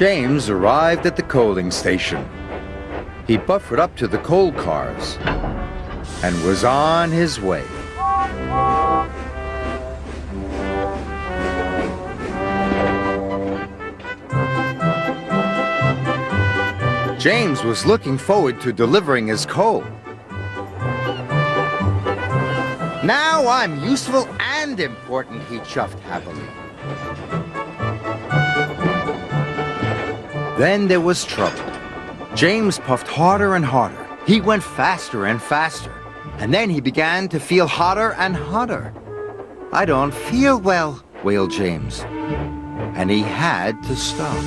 James arrived at the coaling station. He buffered up to the coal cars and was on his way. James was looking forward to delivering his coal. Now I'm useful and important, he chuffed happily. Then there was trouble. James puffed harder and harder. He went faster and faster. And then he began to feel hotter and hotter. I don't feel well, wailed James. And he had to stop.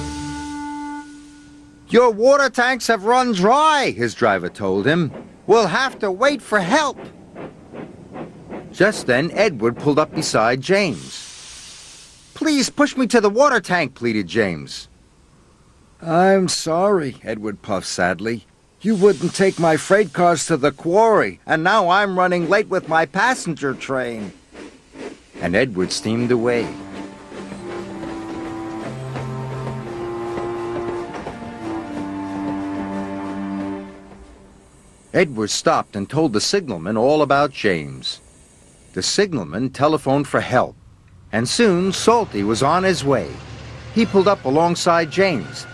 Your water tanks have run dry, his driver told him. We'll have to wait for help. Just then, Edward pulled up beside James. Please push me to the water tank, pleaded James. I'm sorry, Edward puffed sadly. You wouldn't take my freight cars to the quarry, and now I'm running late with my passenger train. And Edward steamed away. Edward stopped and told the signalman all about James. The signalman telephoned for help, and soon Salty was on his way. He pulled up alongside James.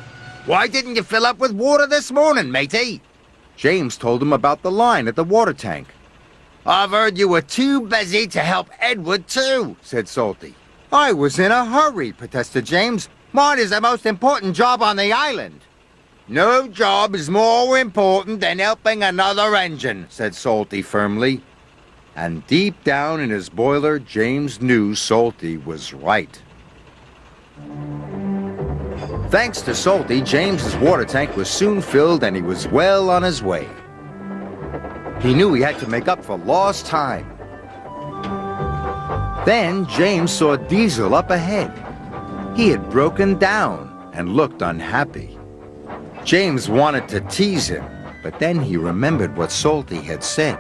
Why didn't you fill up with water this morning, matey? James told him about the line at the water tank. I've heard you were too busy to help Edward too, said Salty. I was in a hurry, protested James. Mine is the most important job on the island. No job is more important than helping another engine, said Salty firmly. And deep down in his boiler, James knew Salty was right. Thanks to Salty, James's water tank was soon filled and he was well on his way. He knew he had to make up for lost time. Then James saw Diesel up ahead. He had broken down and looked unhappy. James wanted to tease him, but then he remembered what Salty had said.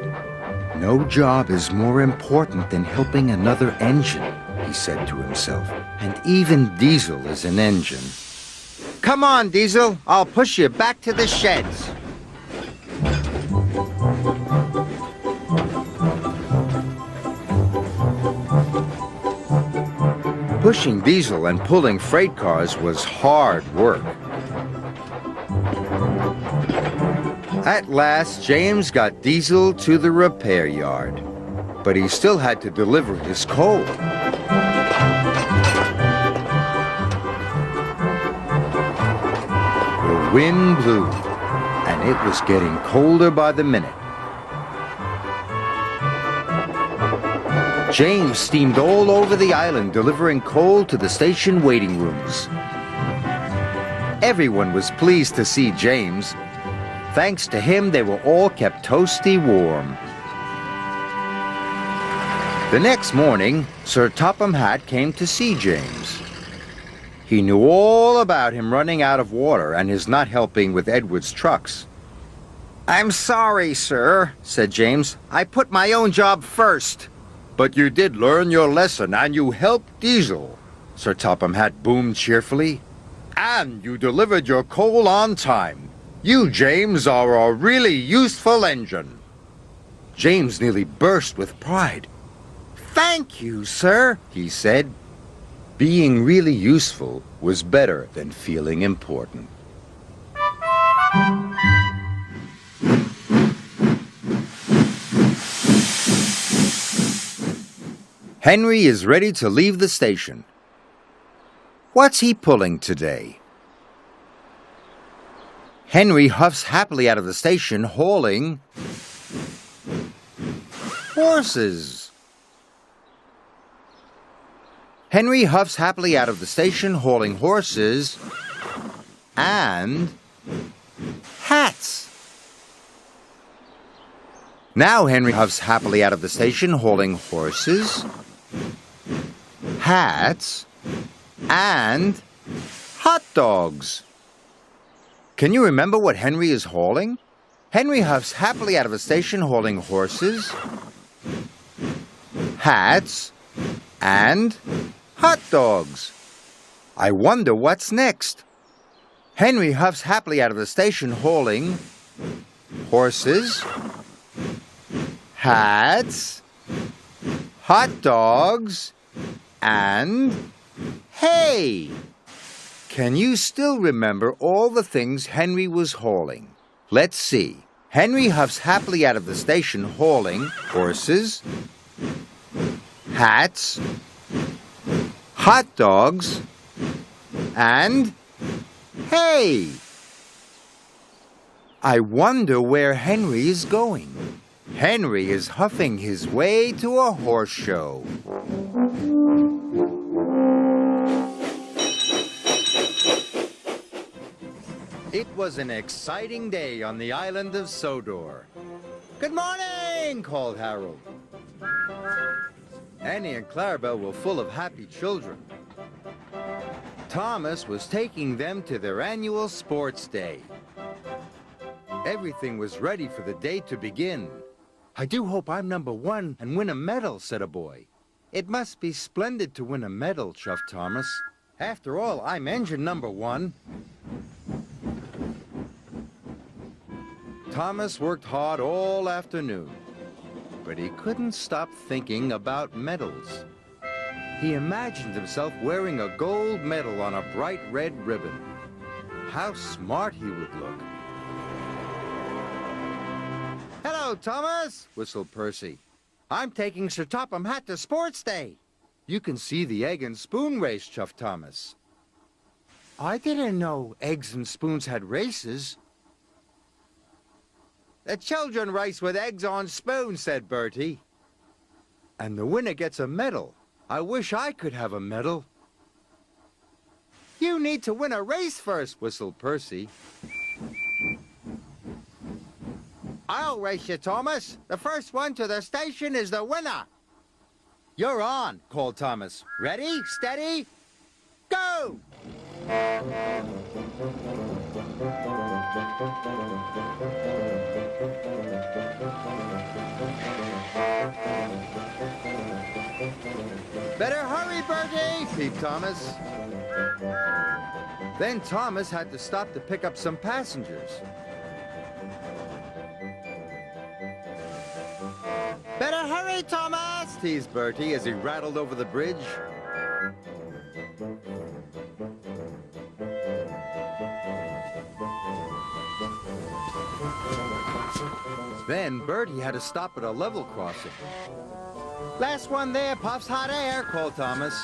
No job is more important than helping another engine, he said to himself. And even Diesel is an engine. Come on, Diesel. I'll push you back to the sheds. Pushing Diesel and pulling freight cars was hard work. At last, James got Diesel to the repair yard, but he still had to deliver his coal. The wind blew, and it was getting colder by the minute. James steamed all over the island delivering coal to the station waiting rooms. Everyone was pleased to see James. Thanks to him, they were all kept toasty warm. The next morning, Sir Topham Hatt came to see James. He knew all about him running out of water and his not helping with Edward's trucks. I'm sorry, sir, said James. I put my own job first. But you did learn your lesson and you helped Diesel, Sir Topham Hatt boomed cheerfully. And you delivered your coal on time. You, James, are a really useful engine. James nearly burst with pride. Thank you, sir, he said. Being really useful was better than feeling important. Henry is ready to leave the station. What's he pulling today? Henry huffs happily out of the station, hauling horses. Henry huffs happily out of the station, hauling horses and hats. Now Henry huffs happily out of the station, hauling horses, hats, and hot dogs. Can you remember what Henry is hauling? Henry huffs happily out of the station, hauling horses, hats, and hot dogs. I wonder what's next. Henry huffs happily out of the station hauling horses, hats, hot dogs, and hay. Can you still remember all the things Henry was hauling? Let's see. Henry huffs happily out of the station hauling horses, hats, hot dogs, and hay. I wonder where Henry is going. Henry is huffing his way to a horse show. It was an exciting day on the island of Sodor. "Good morning," called Harold. Annie and Clarabelle were full of happy children. Thomas was taking them to their annual sports day. Everything was ready for the day to begin. "I do hope I'm number one and win a medal," said a boy. "It must be splendid to win a medal," chuffed Thomas. "After all, I'm engine number one." Thomas worked hard all afternoon, but he couldn't stop thinking about medals. He imagined himself wearing a gold medal on a bright red ribbon. How smart he would look. "Hello, Thomas," whistled Percy. "I'm taking Sir Topham Hatt to Sports Day." "You can see the egg and spoon race," chuffed Thomas. "I didn't know eggs and spoons had races." "The children race with eggs on spoons," said Bertie. "And the winner gets a medal. I wish I could have a medal." "You need to win a race first," whistled Percy. "I'll race you, Thomas. The first one to the station is the winner." "You're on," called Thomas. "Ready, steady, go!" "Better hurry, Bertie," peeped Thomas. Then Thomas had to stop to pick up some passengers. "Better hurry, Thomas," teased Bertie as he rattled over the bridge. Then Bertie had to stop at a level crossing. "Last one there puffs hot air," called Thomas.